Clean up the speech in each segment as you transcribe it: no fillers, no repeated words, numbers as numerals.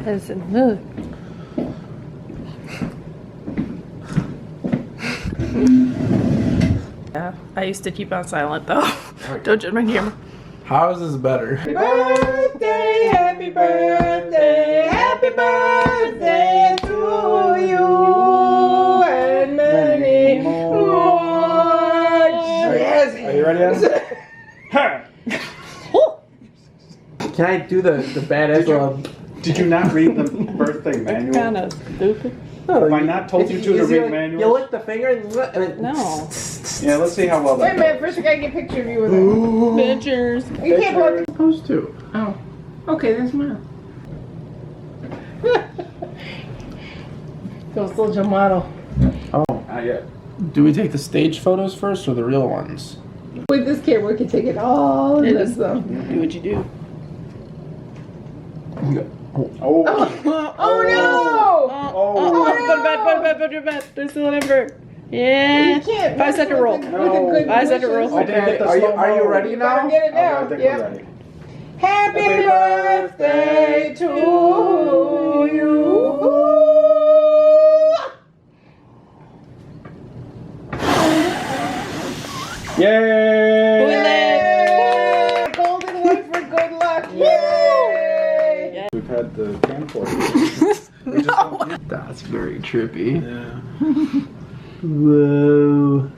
Listen, look. Yeah, I used to keep on silent though. Don't judge my camera. How is this better? Happy birthday, happy birthday, happy birthday to you and many more. Yes. Are you ready, Adam? Can I do the badass one? Did you not read the birthday manual? Kind of stupid. No, Have I not told you to read manuals? You lick the finger and then... No. Yeah, let's see how well Wait a that minute, first we gotta get a picture of you with her. Pictures. You can't look. Supposed to. Oh. Okay, that's mine. So still your model. Oh. Not yet. Do we take the stage photos first or the real ones? With this camera, we can take it all in this though. Do what you do. Oh. Oh no! Put it back. There's still a number. Yeah. You can't. 5 second rule. With a good 5 second wishes. rule. Okay, are you ready You better now? get it now. I think Yep. we're ready. Happy birthday to you. Yay! Golden one for good luck. Yay! We've had the camcorder. We just don't- That's very trippy. Yeah. Whoa.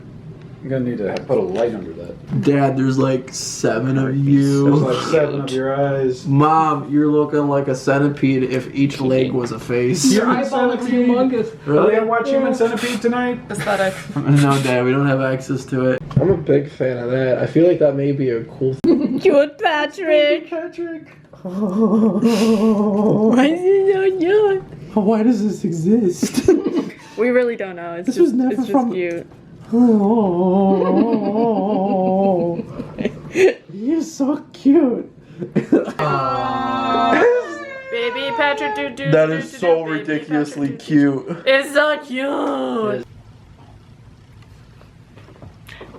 I'm gonna need to put a light under that. Dad, there's like 7 of you. There's like 7 of your eyes. Mom, you're looking like a centipede if each leg was a face. Your eyeball looks humongous. Are we Really? gonna watch Human Centipede tonight? Aesthetic. No, Dad, we don't have access to it. I'm a big fan of that. I feel like that may be a cool thing. Cute Patrick. Patrick. Why is he so cute? Why does this exist? We really don't know. It's This just, was never it's just from- cute. Oh, you're so cute. Baby Patrick, do. That is so ridiculously cute. It's so cute.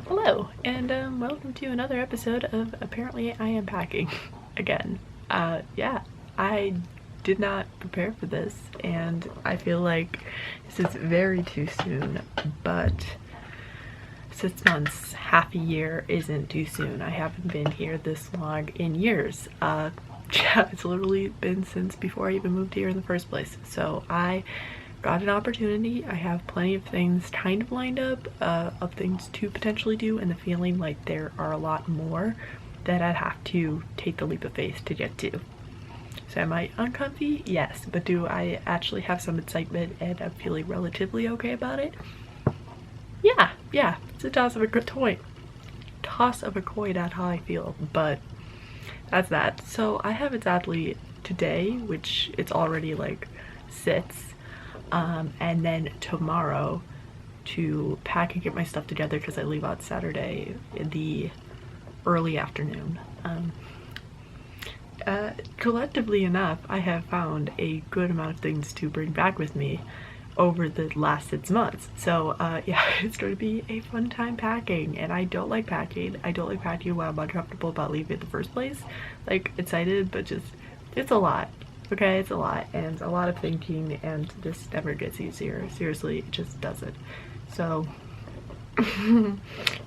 Hello, and welcome to another episode of Apparently I Am Packing again. Yeah, I did not prepare for this, and I feel like this is very too soon, but 6 months, half a year isn't too soon. I haven't been here this long in years. Yeah, it's literally been since before I even moved here in the first place. So I got an opportunity. I have plenty of things kind of lined up, of things to potentially do, and the feeling like there are a lot more that I'd have to take the leap of faith to get to. So am I uncomfy? Yes, but do I actually have some excitement and I'm feeling relatively okay about it? Yeah, it's a toss of a coin. Toss of a coin at how I feel, but that's that. So I have exactly today, which it's already like 6, and then tomorrow to pack and get my stuff together because I leave out Saturday in the early afternoon. Collectively enough, I have found a good amount of things to bring back with me over the last 6 months. So yeah, it's going to be a fun time packing, and I don't like packing. I don't like packing when I'm uncomfortable about leaving in the first place. Like, excited, but just, it's a lot. Okay, it's a lot, and a lot of thinking, and this never gets easier. Seriously, it just doesn't. So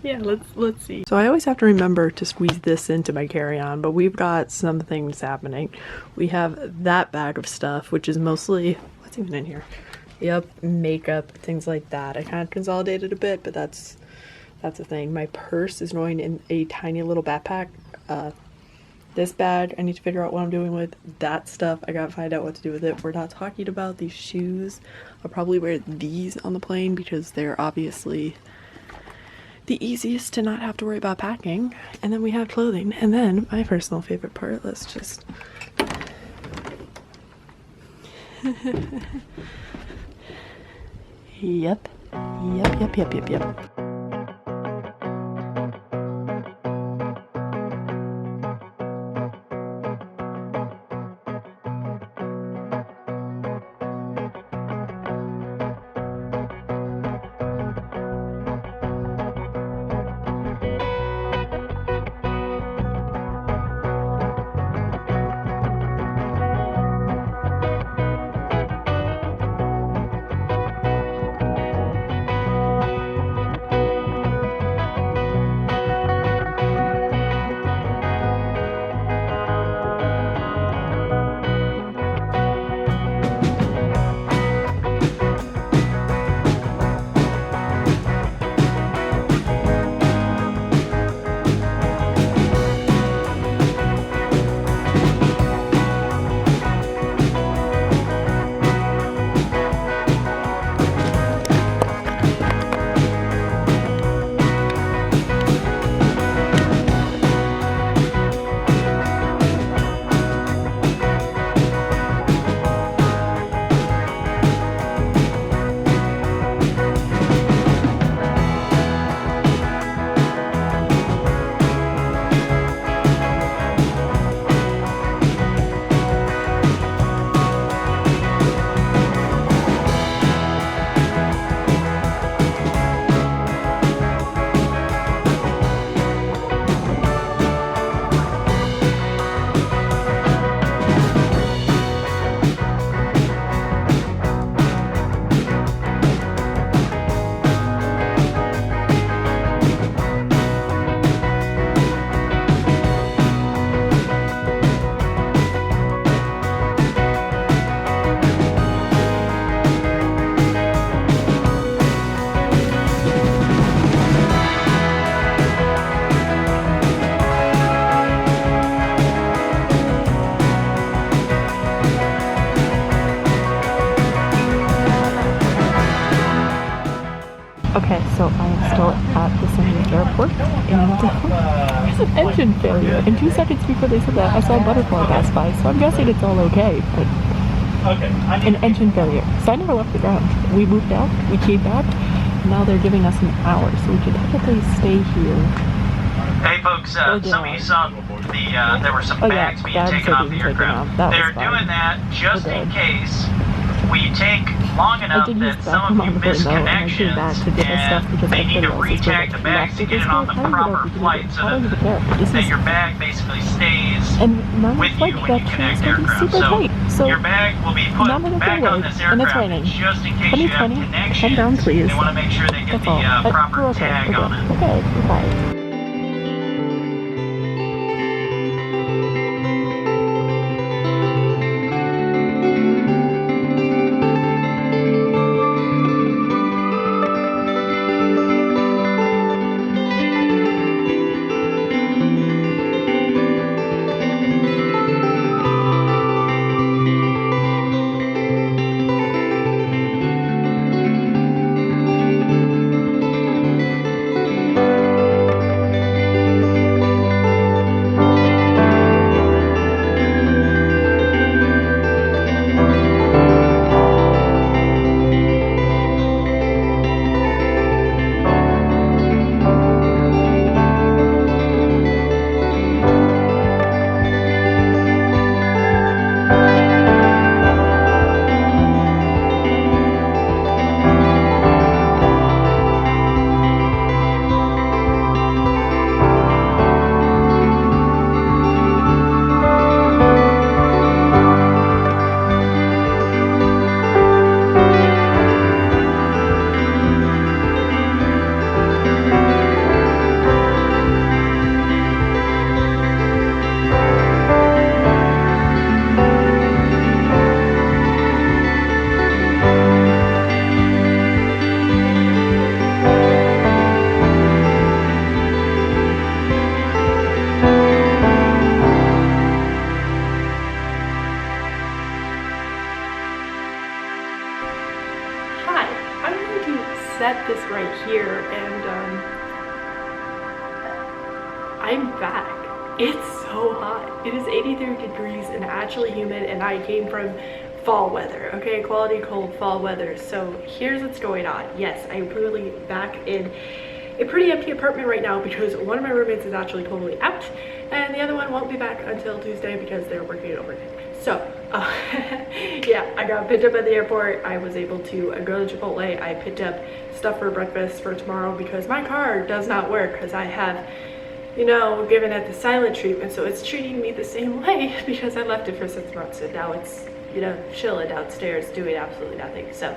yeah, let's see. So I always have to remember to squeeze this into my carry-on, but we've got some things happening. We have that bag of stuff, which is mostly, what's even in here? Yep, makeup, things like that. I kind of consolidated a bit, but that's a thing. My purse is going in a tiny little backpack. This bag, I need to figure out what I'm doing with. That stuff, I gotta find out what to do with it. We're not talking about these shoes. I'll probably wear these on the plane because they're obviously the easiest to not have to worry about packing. And then we have clothing. And then my personal favorite part, let's just Yep. Okay, so I am still at the San Diego airport, and there's an engine failure. And 2 seconds before they said that, I saw a butterfly pass by, so I'm guessing it's all okay. But an engine failure. So I never left the ground. We moved out, we came back, now they're giving us an hour, so we could technically stay here. Hey folks, some of you saw there were some bags being taken off the aircraft. They're doing that just in case we take long enough that some of you miss connections and they need to retag the bags to get it on the proper flight so that your bag basically stays with you when you connect aircraft. So your bag will be put back on this aircraft just in case you have connections. They want to make sure they get the proper tag on it. Okay, goodbye. Set this right here, and I'm back. It's so hot. It is 83 degrees and actually humid, and I came from fall weather, okay? Quality cold fall weather. So here's what's going on. Yes, I'm really back in a pretty empty apartment right now because one of my roommates is actually totally out, and the other one won't be back until Tuesday because they're working overnight. So, yeah, I got picked up at the airport. I was able to go to Chipotle. I picked up stuff for breakfast for tomorrow because my car does not work because I have, you know, given it the silent treatment. So it's treating me the same way because I left it for 6 months and now it's, you know, chilling downstairs doing absolutely nothing. So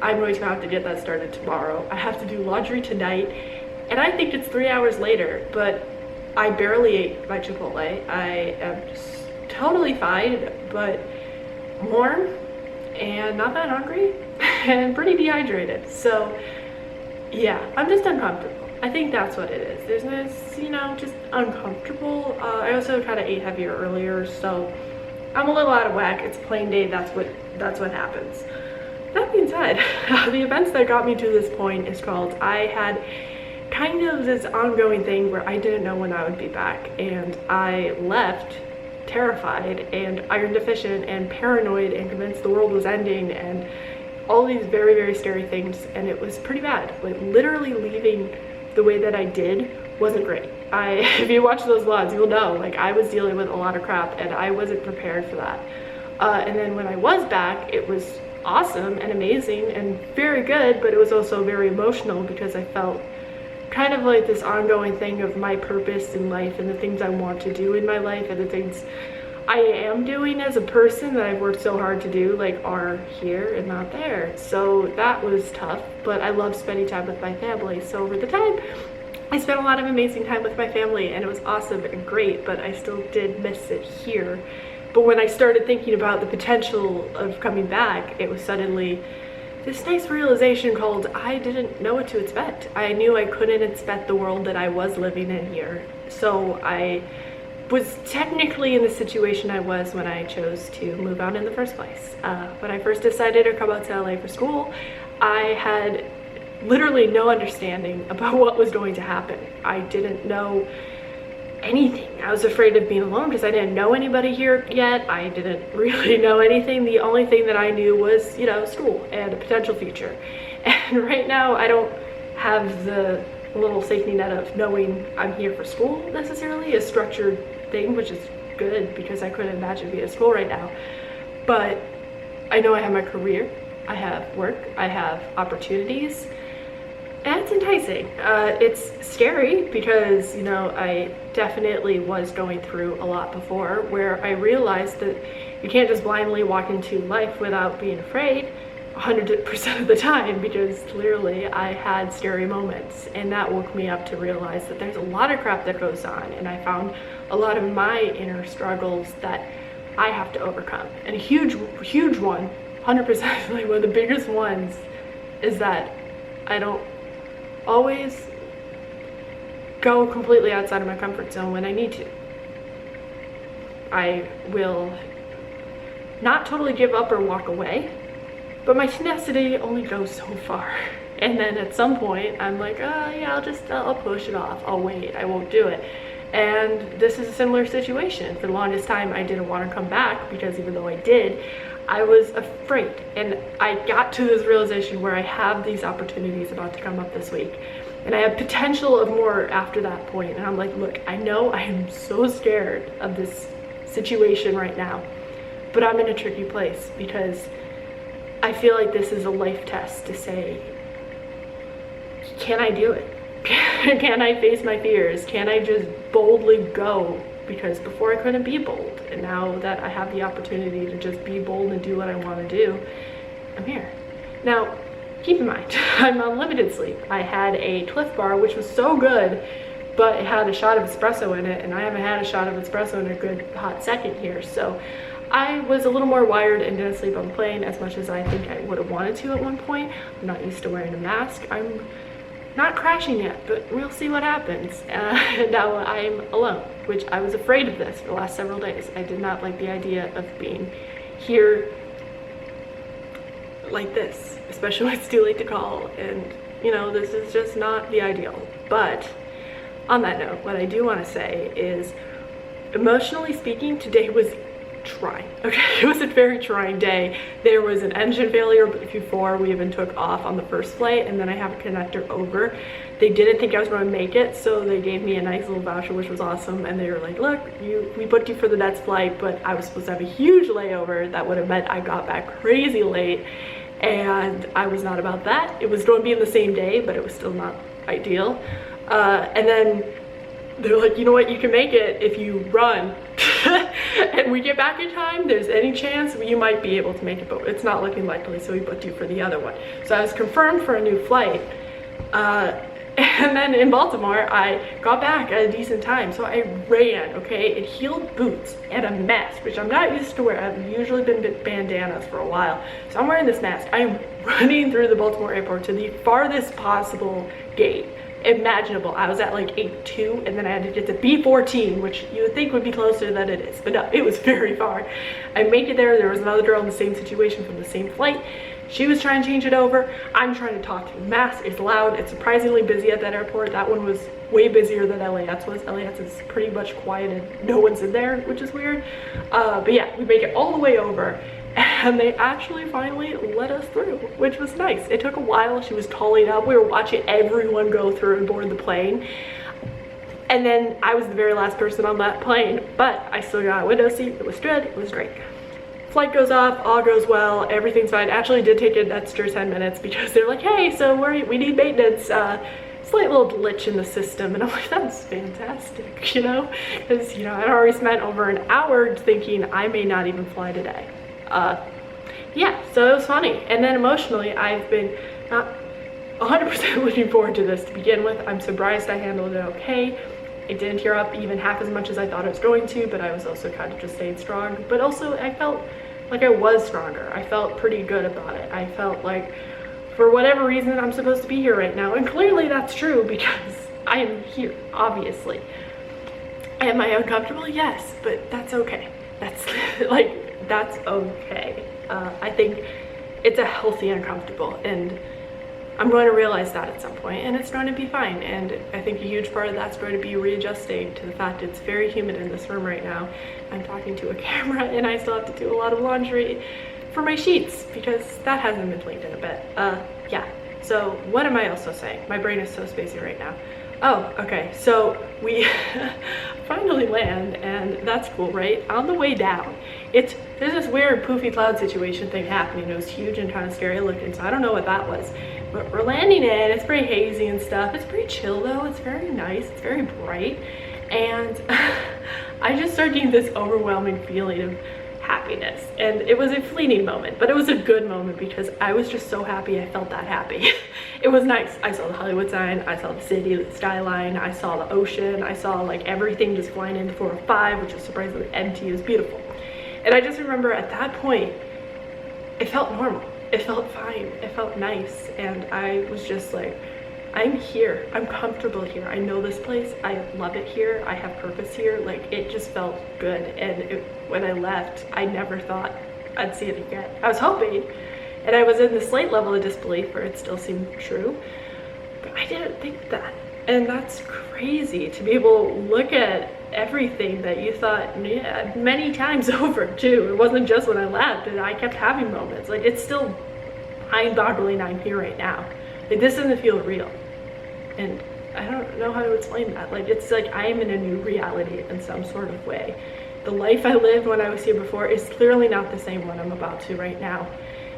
I'm going to have to get that started tomorrow. I have to do laundry tonight, and I think it's 3 hours later, but I barely ate my Chipotle. I am just totally fine, but warm and not that hungry and pretty dehydrated. So yeah, I'm just uncomfortable. I think that's what it is. There's this, you know, just uncomfortable. I also kind of ate heavier earlier, so I'm a little out of whack. It's plain day. That's what happens. That being said, the events that got me to this point is called, I had kind of this ongoing thing where I didn't know when I would be back, and I left terrified and iron deficient and paranoid and convinced the world was ending and all these very, very scary things, and it was pretty bad. Like, literally leaving the way that I did wasn't great. If you watch those vlogs, you'll know, like, I was dealing with a lot of crap and I wasn't prepared for that. And then when I was back, it was awesome and amazing and very good, but it was also very emotional because I felt kind of like this ongoing thing of my purpose in life and the things I want to do in my life and the things I am doing as a person that I've worked so hard to do, like, are here and not there. So that was tough, but I love spending time with my family. So over the time, I spent a lot of amazing time with my family and it was awesome and great, but I still did miss it here. But when I started thinking about the potential of coming back, it was suddenly this nice realization called, I didn't know what to expect. I knew I couldn't expect the world that I was living in here. So I was technically in the situation I was when I chose to move out in the first place. When I first decided to come out to LA for school, I had literally no understanding about what was going to happen. I didn't know anything. I was afraid of being alone because I didn't know anybody here yet. I didn't really know anything. The only thing that I knew was, you know, school and a potential future. And right now I don't have the little safety net of knowing I'm here for school necessarily, a structured thing, which is good because I couldn't imagine being at school right now. But I know I have my career, I have work, I have opportunities. That's enticing. It's scary because, you know, I definitely was going through a lot before where I realized that you can't just blindly walk into life without being afraid 100% of the time, because clearly I had scary moments, and that woke me up to realize that there's a lot of crap that goes on, and I found a lot of my inner struggles that I have to overcome. And a huge one, 100%, like one of the biggest ones, is that I don't always go completely outside of my comfort zone when I need to. I will not totally give up or walk away, but my tenacity only goes so far. And then at some point I'm like, oh yeah, I'll push it off, I'll wait, I won't do it. And this is a similar situation. For the longest time I didn't want to come back because even though I did, I was afraid. And I got to this realization where I have these opportunities about to come up this week, and I have potential of more after that point. And I'm like, look, I know I am so scared of this situation right now, but I'm in a tricky place because I feel like this is a life test to say, can I do it? Can I face my fears? Can I just boldly go? Because before I couldn't be bold, and now that I have the opportunity to just be bold and do what I want to do, I'm here. Now, keep in mind, I'm on limited sleep. I had a Cliff Bar, which was so good, but it had a shot of espresso in it, and I haven't had a shot of espresso in a good hot second here. So I was a little more wired and didn't sleep on the plane as much as I think I would have wanted to at one point. I'm not used to wearing a mask. I'm not crashing yet, but we'll see what happens. Now I'm alone, which I was afraid of this for the last several days. I did not like the idea of being here like this, especially when it's too late to call, and you know, this is just not the ideal. But on that note, what I do want to say is, emotionally speaking, today was trying. Okay, it was a very trying day. There was an engine failure before we even took off on the first flight, and then I have a connector over. They didn't think I was going to make it, so they gave me a nice little voucher, which was awesome. And they were like, look, we booked you for the next flight, but I was supposed to have a huge layover that would have meant I got back crazy late, and I was not about that. It was going to be in the same day, but it was still not ideal. And then they're like, you know what, you can make it if you run. And we get back in time, there's any chance you might be able to make it, but it's not looking likely, so we booked you for the other one. So I was confirmed for a new flight. And then in Baltimore, I got back at a decent time, so I ran, okay, in heeled boots and a mask, which I'm not used to wear. I've usually been bandanas for a while. So I'm wearing this mask. I am running through the Baltimore airport to the farthest possible gate imaginable. I was at like 8-2, and then I had to get to B14, which you would think would be closer than it is, but no, it was very far. I make it there. There was another girl in the same situation from the same flight. She was trying to change it over. I'm trying to talk to the mask. It's loud. It's surprisingly busy at that airport. That one was way busier than LAX was. LAX is pretty much quiet and no one's in there, which is weird. But yeah, we make it all the way over, and they actually finally let us through, which was nice. It took a while. She was calling up. We were watching everyone go through and board the plane. And then I was the very last person on that plane, but I still got a window seat. It was good. It was great. Flight goes off, all goes well, everything's fine. Actually did take an extra 10 minutes because they're like, hey, so we need maintenance. Slight little glitch in the system, and I'm like, that's fantastic, you know, because, you know, I'd already spent over an hour thinking I may not even fly today. Yeah, so it was funny. And then emotionally, I've been not 100% looking forward to this to begin with. I'm surprised I handled it okay. It didn't tear up even half as much as I thought it was going to, but I was also kind of just staying strong. But also I felt like I was stronger. I felt pretty good about it. I felt like for whatever reason I'm supposed to be here right now, and clearly that's true because I am here, obviously. Am I uncomfortable? Yes, but that's okay. That's like, that's okay. I think it's a healthy uncomfortable, and I'm going to realize that at some point, and it's going to be fine. And I think a huge part of that's going to be readjusting to the fact it's very humid in this room right now. I'm talking to a camera, and I still have to do a lot of laundry for my sheets because that hasn't been cleaned in a bit. Yeah. So what am I also saying? My brain is so spacey right now. Oh, okay. So we finally land, and that's cool, right? On the way down, there's this weird poofy cloud situation thing happening. It was huge and kind of scary looking, so I don't know what that was. But we're landing in, it's pretty hazy and stuff. It's pretty chill though, it's very nice, it's very bright. And I just started getting this overwhelming feeling of happiness. And it was a fleeting moment, but it was a good moment because I was just so happy. I felt that happy. It was nice. I saw the Hollywood sign, I saw the city, the skyline, I saw the ocean, I saw like everything just flying into 405, which was surprisingly empty. It was beautiful. And I just remember at that point, it felt normal. It felt fine. It felt nice. And I was just like, I'm here. I'm comfortable here. I know this place. I love it here. I have purpose here. Like, it just felt good. And when I left, I never thought I'd see it again. I was hoping, and I was in this slight level of disbelief where it still seemed true, but I didn't think that. And that's crazy to be able to look at everything that you thought, yeah, many times over too. It wasn't just when I left, and I kept having moments. Like, it's still mind-boggling I'm here right now. Like, this doesn't feel real. And I don't know how to explain that. Like, it's like I am in a new reality in some sort of way. The life I lived when I was here before is clearly not the same one I'm about to right now.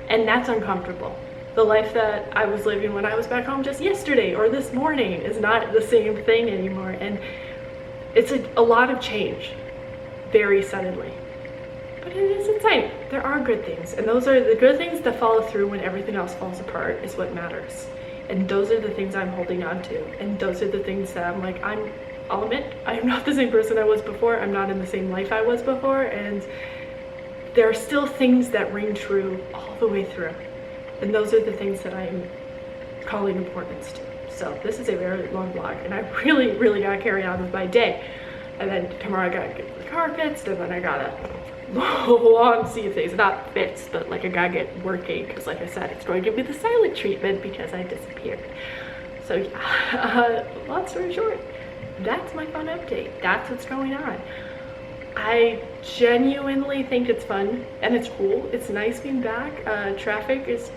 And that's uncomfortable. The life that I was living when I was back home just yesterday or this morning is not the same thing anymore. And it's a lot of change very suddenly. But it is exciting. There are good things. And those are the good things that follow through when everything else falls apart is what matters. And those are the things I'm holding on to. And those are the things that I'm like, I'll admit, I'm not the same person I was before. I'm not in the same life I was before. And there are still things that ring true all the way through. And those are the things that I'm calling importance to. So this is a very long vlog, and I really, really gotta carry on with my day. And then tomorrow I gotta get the car fixed, and then I gotta long sea of things. Not fixed, but like I gotta get working, because like I said, it's going to give me the silent treatment because I disappeared. So yeah, long story short, that's my fun update. That's what's going on. I genuinely think it's fun and it's cool. It's nice being back. Traffic is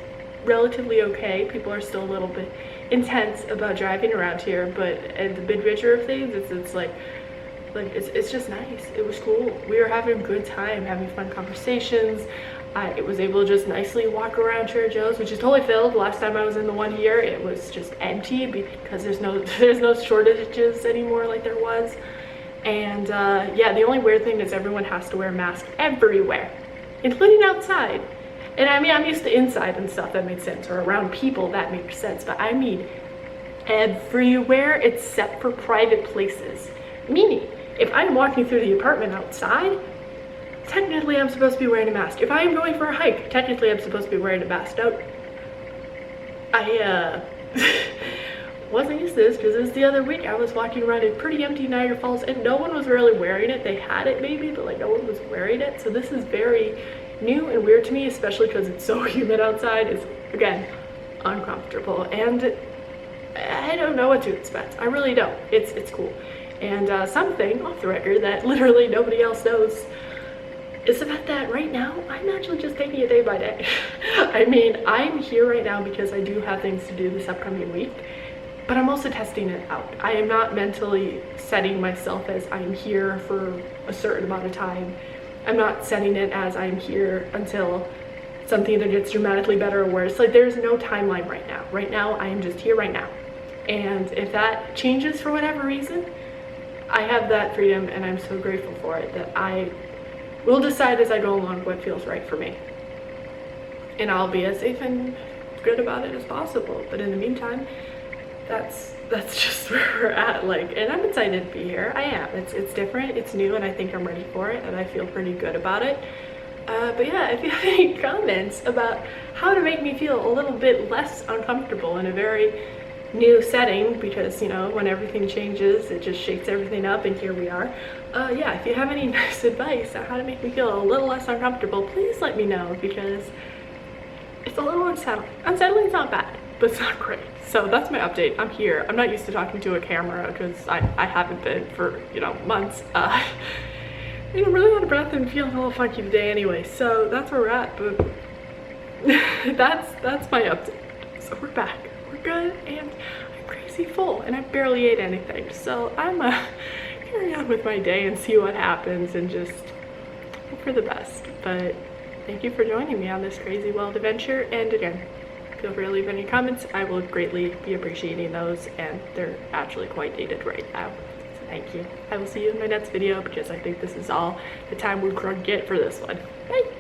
relatively okay. People are still a little bit intense about driving around here, but at the big picture of things, it's just nice. It was cool. We were having a good time, having fun conversations. I was able to just nicely walk around Trader Joe's, which is totally filled. Last time I was in the one here, it was just empty because there's no shortages anymore like there was. And yeah, the only weird thing is everyone has to wear a mask everywhere, including outside. And I mean, I'm used to inside and stuff, that makes sense, or around people, that makes sense, but I mean everywhere except for private places. Meaning, if I'm walking through the apartment outside, technically I'm supposed to be wearing a mask. If I am going for a hike, technically I'm supposed to be wearing a mask. Now, I wasn't used to this because it was the other week I was walking around in pretty empty Niagara Falls and no one was really wearing it. They had it maybe, but like no one was wearing it. So this is very new and weird to me, especially because it's so humid outside. It's, again, uncomfortable, and I don't know what to expect. I really don't. It's cool. And something off the record that literally nobody else knows is the fact that right now I'm actually just taking it day by day. I mean, I'm here right now because I do have things to do this upcoming week, but I'm also testing it out. I am not mentally setting myself as I'm here for a certain amount of time. I'm not setting it as I'm here until something either gets dramatically better or worse. Like, there's no timeline right now. Right now, I am just here right now. And if that changes for whatever reason, I have that freedom and I'm so grateful for it that I will decide as I go along what feels right for me. And I'll be as safe and good about it as possible. But in the meantime, that's just where we're at. Like, and I'm excited to be here. I am. It's different, it's new, and I think I'm ready for it, and I feel pretty good about it. But yeah, if you have any comments about how to make me feel a little bit less uncomfortable in a very new setting, because you know, when everything changes, it just shakes everything up, and here we are. Yeah, if you have any nice advice on how to make me feel a little less uncomfortable, please let me know, because it's a little unsettling. Unsettling's not bad, but it's not great. So that's my update. I'm here. I'm not used to talking to a camera because I haven't been for, you know, months. You know, really out of breath and feeling a little funky today anyway. So that's where we're at, but that's my update. So we're back. We're good, and I'm crazy full, and I barely ate anything. So I'm carry on with my day and see what happens and just hope for the best. But thank you for joining me on this crazy wild adventure, and again, feel free to leave any comments. I will greatly be appreciating those, and they're actually quite dated right now. So thank you. I will see you in my next video because I think this is all the time we're gonna get for this one. Bye!